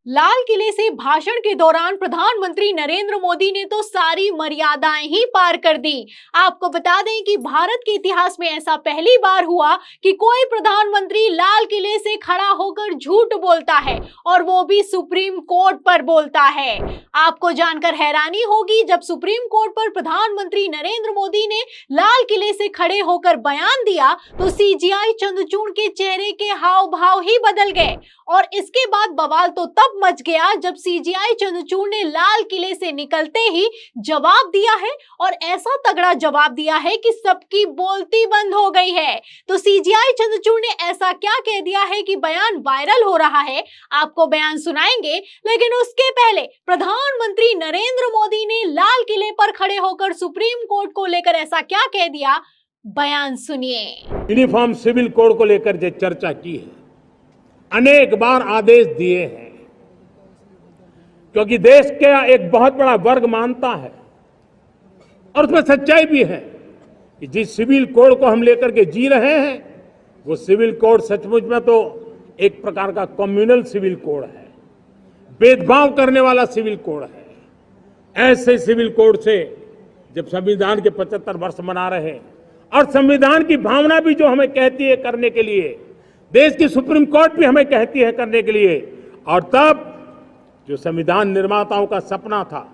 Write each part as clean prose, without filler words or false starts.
लाल किले से भाषण के दौरान प्रधानमंत्री नरेंद्र मोदी ने तो सारी मर्यादाएं ही पार कर दी। आपको बता दें कि भारत के इतिहास में ऐसा पहली बार हुआ कि कोई प्रधानमंत्री लाल किले से खड़ा होकर झूठ बोलता है और वो भी सुप्रीम कोर्ट पर बोलता है। आपको जानकर हैरानी होगी, जब सुप्रीम कोर्ट पर प्रधानमंत्री नरेंद्र मोदी ने लाल किले से खड़े होकर बयान दिया तो सीजीआई चंद्रचूड़ के चेहरे के हाव भाव ही बदल गए। और इसके बाद बवाल तो तब मच गया जब सीजीआई चंद्रचूड़ ने लाल किले से निकलते ही जवाब दिया है, और ऐसा तगड़ा जवाब दिया है कि सबकी बोलती बंद हो गई है। तो सीजीआई चंद्रचूड़ ने ऐसा क्या कह दिया है कि बयान वायरल हो रहा है। आपको बयान सुनाएंगे, लेकिन उसके पहले प्रधानमंत्री नरेंद्र मोदी ने लाल किले पर खड़े होकर सुप्रीम कोर्ट को लेकर ऐसा क्या कह दिया, बयान सुनिए। यूनिफॉर्म सिविल कोड को लेकर जो चर्चा की है, अनेक बार आदेश दिए हैं, क्योंकि देश का एक बहुत बड़ा वर्ग मानता है और उसमें सच्चाई भी है कि जिस सिविल कोड को हम लेकर के जी रहे हैं वो सिविल कोड सचमुच में तो एक प्रकार का कम्युनल सिविल कोड है, भेदभाव करने वाला सिविल कोड है। ऐसे सिविल कोड से जब संविधान के 75 वर्ष मना रहे हैं और संविधान की भावना भी जो हमें कहती है करने के लिए, देश की सुप्रीम कोर्ट भी हमें कहती है करने के लिए, और तब जो संविधान निर्माताओं का सपना था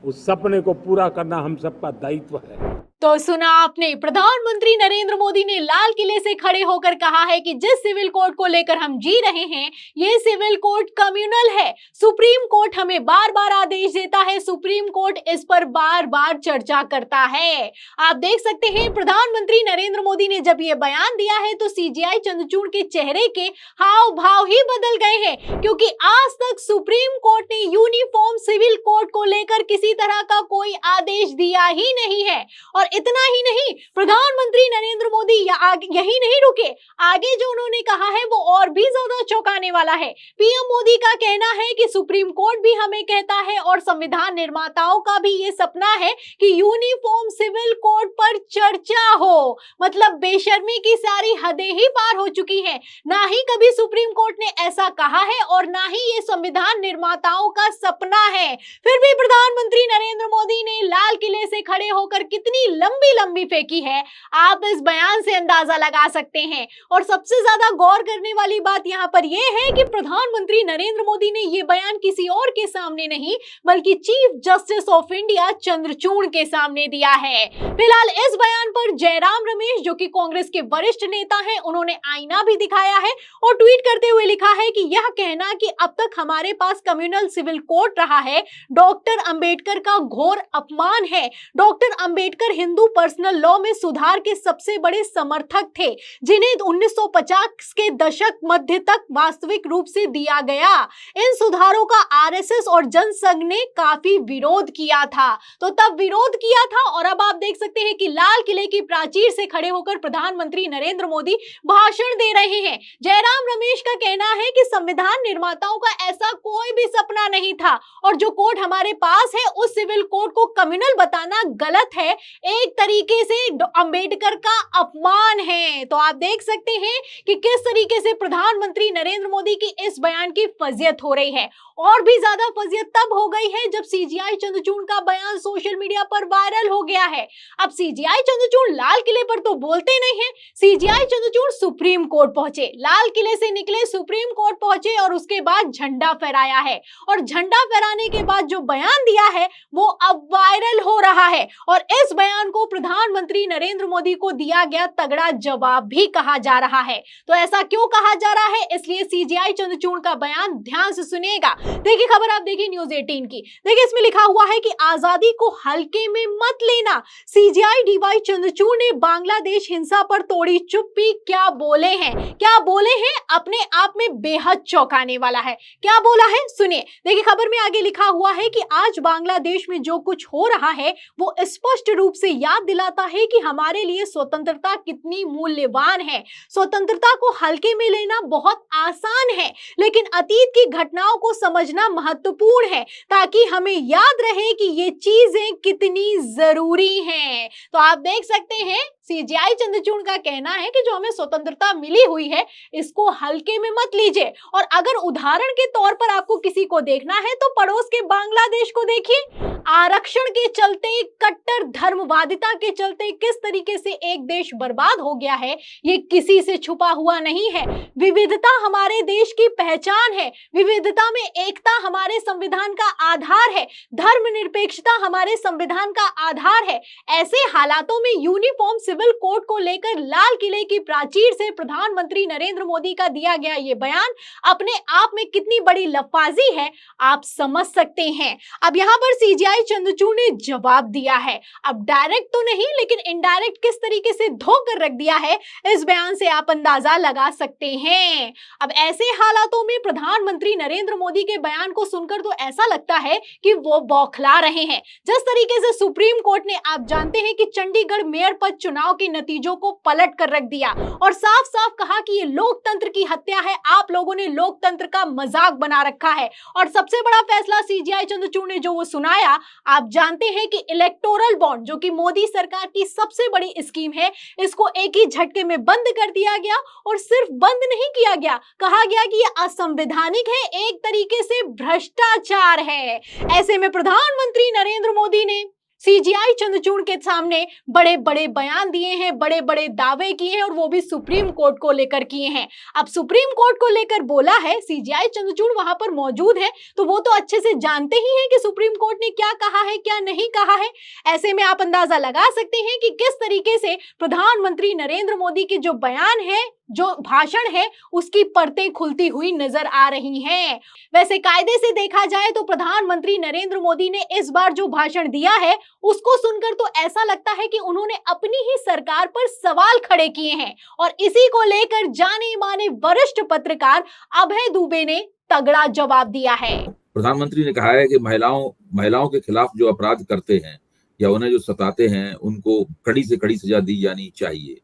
उस सपने को पूरा करना हम सबका दायित्व है। तो सुना आपने, प्रधानमंत्री नरेंद्र मोदी ने लाल किले से खड़े होकर कहा है कि जिस सिविल कोड को लेकर हम जी रहे हैं ये सिविल कोड कम्युनल है। सुप्रीम कोर्ट हमें बार बार आदेश देता है, सुप्रीम कोर्ट इस पर बार बार चर्चा करता है। आप देख सकते हैं प्रधानमंत्री नरेंद्र मोदी ने जब ये बयान दिया है तो सीजीआई चंद्रचूड़ के चेहरे के हाव भाव ही बदल गए हैं, क्योंकि आज तक सुप्रीम कोर्ट ने यूनिफॉर्म सिविल कोड को लेकर किसी तरह का कोई आदेश दिया ही नहीं है। और इतना ही नहीं, प्रधानमंत्री नरेंद्र मोदी यही नहीं रुके, आगे जो उन्होंने कहा है वो और भी ज्यादा चौंकाने वाला है। पीएम मोदी का कहना है कि सुप्रीम कोर्ट भी हमें कहता है और संविधान निर्माताओं का भी ये सपना है कि यूनिफॉर्म सिविल कोड पर चर्चा हो। मतलब बेशर्मी की सारी हदें ही पार हो चुकी हैं। ना ही कभी सुप्रीम कोर्ट ने ऐसा कहा है और ना ही ये संविधान निर्माताओं का सपना है। फिर भी प्रधानमंत्री नरेंद्र मोदी ने लाल किले से खड़े होकर कितनी लंबी लंबी फेंकी है, आप इस बयान से अंदाजा लगा सकते हैं। और सबसे ज्यादा गौर करने वाली बात यहाँ पर यह है कि प्रधानमंत्री नरेंद्र मोदी ने यह बयान किसी और के सामने नहीं बल्कि chief justice of India Chandrachud के सामने दिया है। फिलहाल इस बयान पर जयराम रमेश, जो कि कांग्रेस के वरिष्ठ नेता हैं, उन्होंने आईना भी दिखाया है और ट्वीट करते हुए लिखा है कि यह कहना कि अब तक हमारे पास कम्युनल सिविल कोड रहा है डॉक्टर अंबेडकर का घोर अपमान है। Doctor Ambedkar Hindu personal law में सुधार के सबसे बड़े समर्थक थे, जिन्हें 1950 के दशक मध्य तक वास्तविक रूप से दिया गया। इन सुधारों का आरएसएस और जनसंघ ने काफी विरोध किया था। तो तब विरोध किया था और अब आप देख सकते हैं कि लाल किले की प्राचीर से खड़े होकर प्रधानमंत्री नरेंद्र मोदी भाषण दे रहे हैं। जयराम रमेश का कहना है कि संविधान निर्माताओं का ऐसा कोई भी सपना नहीं था और जो कोड हमारे पास है उस सिविल कोड को कम्युनल बताना गलत है, एक तरीके से अंबेडकर का अपमान है। तो आप देख सकते हैं कि किस तरीके से प्रधानमंत्री नरेंद्र मोदी की इस बयान की फजियत हो रही है। और भी ज्यादा फजियत तब हो गई है जब सीजीआई चंद्रचूड़ का बयान सोशल मीडिया पर वायरल हो गया है। अब सीजीआई चंद्रचूड़ लाल किले पर तो बोलते नहीं है, सीजीआई चंद्रचूड़ सुप्रीम कोर्ट पहुंचे, लाल किले से निकले सुप्रीम कोर्ट पहुंचे और उसके बाद झंडा फहराया है। और झंडा फहराने के बाद जो बयान दिया है वो अब वायरल हो रहा है और इस बयान को प्रधानमंत्री नरेंद्र मोदी को दिया गया तगड़ा जवाब भी कहा जा रहा है। तो ऐसा क्यों कहा जा रहा है, इसलिए सीजीआई चंद्रचूड़ का बयान ध्यान से सुनिएगा। देखिए खबर आप देखिए न्यूज़ 18 की। देखिए इसमें लिखा हुआ है कि आजादी को हल्के में मत लेना, सीजीआई डीवाई चंद्रचूड़ ने बांग्लादेश हिंसा पर तोड़ी चुप्पी, क्या बोले हैं, क्या बोले हैं, अपने आप में बेहद चौंकाने वाला है। क्या बोला है सुनिए। देखिए खबर में आगे लिखा हुआ है कि आज बांग्लादेश में जो कुछ हो रहा है वो स्पष्ट रूप से याद दिलाता है कि हमारे लिए स्वतंत्रता कितनी मूल्यवान है। स्वतंत्रता को हल्के में लेना बहुत आसान है, लेकिन अतीत की घटनाओं को समझना महत्वपूर्ण है ताकि हमें याद रहे कि ये चीजें कितनी जरूरी हैं। तो आप देख सकते हैं सीजीआई चंद्रचूड़ का कहना है कि जो हमें स्वतंत्रता मिली हुई है इसको हल्के में मत लीजिए। और अगर उदाहरण के तौर पर आपको किसी को देखना है तो पड़ोस के बांग्लादेश को देखिए। आरक्षण के चलते, कट्टर धर्मवादिता के चलते किस तरीके से एक देश बर्बाद हो गया है ये किसी से छुपा हुआ नहीं है। विविधता हमारे देश की पहचान है, विविधता में एकता हमारे संविधान का आधार है, धर्मनिरपेक्षता हमारे संविधान का आधार है। ऐसे हालातों में यूनिफॉर्म सिविल कोड को लेकर लाल किले की प्राचीर से प्रधानमंत्री नरेंद्र मोदी का दिया गया ये बयान अपने आप में कितनी बड़ी लफाजी है आप समझ सकते हैं। अब यहाँ पर सीजीआई चंद्रचूड़ ने जवाब दिया है। अब डायरेक्ट तो नहीं लेकिन इनडायरेक्ट किस तरीके से धोकर रख दिया है इस बयान से आप अंदाजा लगा सकते हैं। अब ऐसे हालातों में प्रधानमंत्री नरेंद्र मोदी के बयान को सुनकर तो ऐसा लगता है कि वो बौखला रहे हैं। जिस तरीके से सुप्रीम कोर्ट ने, आप जानते हैं कि चंडीगढ़ मेयर पद चुनाव के नतीजों को पलट कर रख दिया और साफ साफ कहा कि ये लोकतंत्र की हत्या है, आप लोगों ने लोकतंत्र का मजाक बना रखा है। और सबसे बड़ा फैसला सीजीआई चंद्रचूड़ ने जो वो सुनाया, आप जानते हैं कि इलेक्टोरल बॉन्ड जो कि मोदी सरकार की सबसे बड़ी स्कीम है, इसको एक ही झटके में बंद कर दिया गया। और सिर्फ बंद नहीं किया गया, कहा गया कि यह असंवैधानिक है, एक तरीके से भ्रष्टाचार है। ऐसे में प्रधानमंत्री नरेंद्र मोदी ने सीजीआई चंद्रचूड़ के सामने बड़े बड़े बयान दिए हैं, बड़े बड़े दावे किए हैं और वो भी सुप्रीम कोर्ट को लेकर किए हैं। अब सुप्रीम कोर्ट को लेकर बोला है, सीजीआई चंद्रचूड़ वहां पर मौजूद है तो वो तो अच्छे से जानते ही हैं कि सुप्रीम कोर्ट ने क्या कहा है क्या नहीं कहा है। ऐसे में आप अंदाजा लगा सकते हैं कि किस तरीके से प्रधानमंत्री नरेंद्र मोदी के जो बयान है, जो भाषण है, उसकी परतें खुलती हुई नजर आ रही हैं। वैसे कायदे से देखा जाए तो प्रधानमंत्री नरेंद्र मोदी ने इस बार जो भाषण दिया है उसको सुनकर तो ऐसा लगता है कि उन्होंने अपनी ही सरकार पर सवाल खड़े किए हैं। और इसी को लेकर जाने माने वरिष्ठ पत्रकार अभय दुबे ने तगड़ा जवाब दिया है। प्रधानमंत्री ने कहा है कि महिलाओं के खिलाफ जो अपराध करते हैं या उन्हें जो सताते हैं उनको कड़ी से कड़ी सजा दी जानी चाहिए।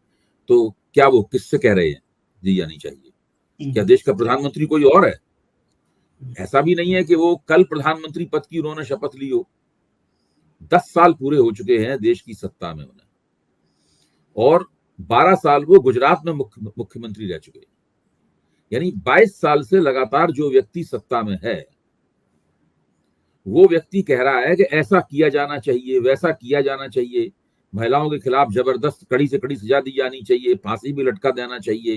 तो क्या वो किससे कह रहे हैं दी जानी चाहिए? क्या देश का प्रधानमंत्री कोई और है? ऐसा भी नहीं है कि वो कल प्रधानमंत्री पद की उन्होंने शपथ ली हो। 10 साल पूरे हो चुके हैं देश की सत्ता में उन्हें, और 12 साल वो गुजरात में मुख्यमंत्री रह चुके हैं। यानी 22 साल से लगातार जो व्यक्ति सत्ता में है वो व्यक्ति कह रहा है कि ऐसा किया जाना चाहिए, वैसा किया जाना चाहिए, महिलाओं के खिलाफ जबरदस्त कड़ी से कड़ी सजा दी जानी चाहिए, फांसी भी लटका देना चाहिए।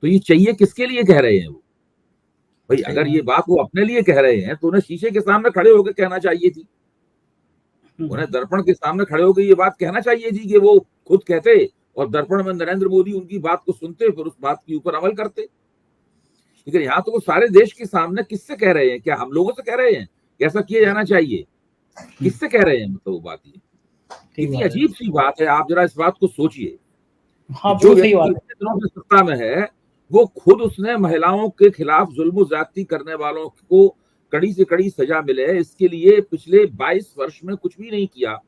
तो ये चाहिए किसके लिए कह रहे हैं वो? भाई अगर ये बात वो अपने लिए कह रहे हैं तो उन्हें शीशे के सामने खड़े होकर कहना चाहिए थी, उन्हें दर्पण के सामने खड़े होकर ये बात कहना चाहिए थी कि वो खुद कहते और दर्पण में नरेंद्र मोदी उनकी बात को सुनते, फिर उस बात के ऊपर अमल करते। लेकिन यहाँ तो वो सारे देश के सामने किससे कह रहे हैं? क्या हम लोगों से कह रहे हैं ऐसा किया जाना चाहिए? किससे कह रहे हैं? मतलब वो बात ये कितनी अजीब सी बात है। आप जरा इस बात को सोचिए। जो दिनों से सत्ता में है वो खुद उसने महिलाओं के खिलाफ जुल्म ज्यादती करने वालों को कड़ी से कड़ी सजा मिले, इसके लिए पिछले 22 वर्ष में कुछ भी नहीं किया।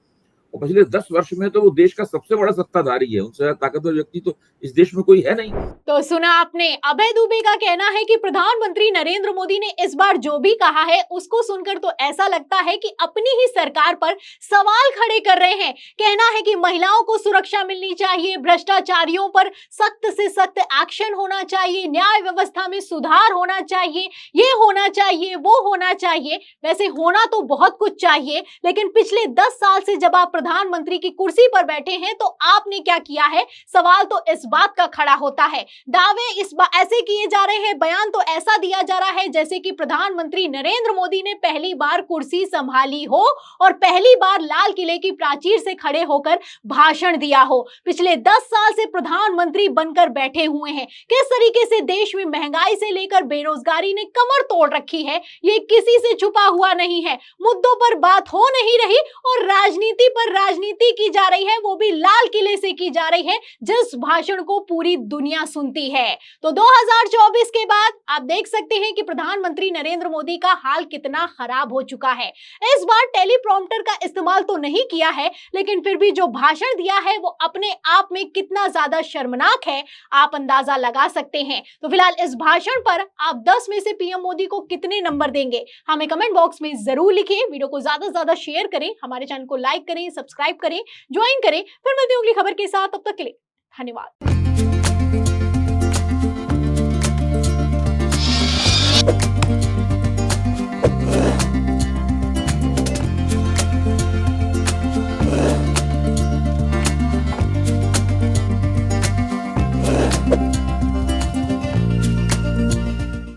और पिछले 10 वर्ष में तो वो देश का सबसे बड़ा सत्ताधारी है, उनसे ताकतवर व्यक्ति तो इस देश में कोई है नहीं। तो सुना आपने, अभय दुबे का कहना है कि प्रधानमंत्री नरेंद्र मोदी ने इस बार जो भी कहा है उसको सुनकर तो ऐसा लगता है कि अपनी ही सरकार पर सवाल खड़े कर रहे हैं। कहना है कि महिलाओं को सुरक्षा मिलनी चाहिए, भ्रष्टाचारियों पर सख्त से सख्त एक्शन होना चाहिए, न्याय व्यवस्था में सुधार होना चाहिए, ये होना चाहिए, वो होना चाहिए। वैसे होना तो बहुत कुछ चाहिए, लेकिन पिछले 10 साल से जब आप प्रधानमंत्री की कुर्सी पर बैठे हैं तो आपने क्या किया है? सवाल तो इस बात का खड़ा होता है। दावे ऐसे किए जा रहे हैं, बयान तो ऐसा दिया जा रहा है जैसे कि प्रधानमंत्री नरेंद्र मोदी ने पहली बार कुर्सी संभाली हो और पहली बार लाल किले की प्राचीर से खड़े होकर भाषण दिया हो। पिछले 10 साल से प्रधानमंत्री बनकर बैठे हुए हैं। किस तरीके से देश में महंगाई से लेकर बेरोजगारी ने कमर तोड़ रखी है, ये किसी से छुपा हुआ नहीं है। मुद्दों पर बात हो नहीं रही और राजनीति पर पर राजनीति की जा रही है, वो भी लाल किले से की जा रही है, जिस भाषण को पूरी दुनिया सुनती है। तो 2024 के बाद आप देख सकते हैं कि प्रधानमंत्री नरेंद्र मोदी का हाल कितना खराब हो चुका है। इस बार टेलीप्रॉम्प्टर का इस्तेमाल तो नहीं किया है, लेकिन फिर भी जो भाषण दिया है वो अपने आप में कितना ज्यादा शर्मनाक है, आप अंदाजा लगा सकते हैं। तो फिलहाल इस भाषण पर आप 10 में से पीएम मोदी को कितने नंबर देंगे, हमें कमेंट बॉक्स में जरूर लिखिए। वीडियो को ज्यादा से ज्यादा शेयर करें, हमारे चैनल को लाइक करें, सब्सक्राइब करें, ज्वाइन करें। फिर मिलते हैं अगली खबर के साथ, तब तक के लिए धन्यवाद।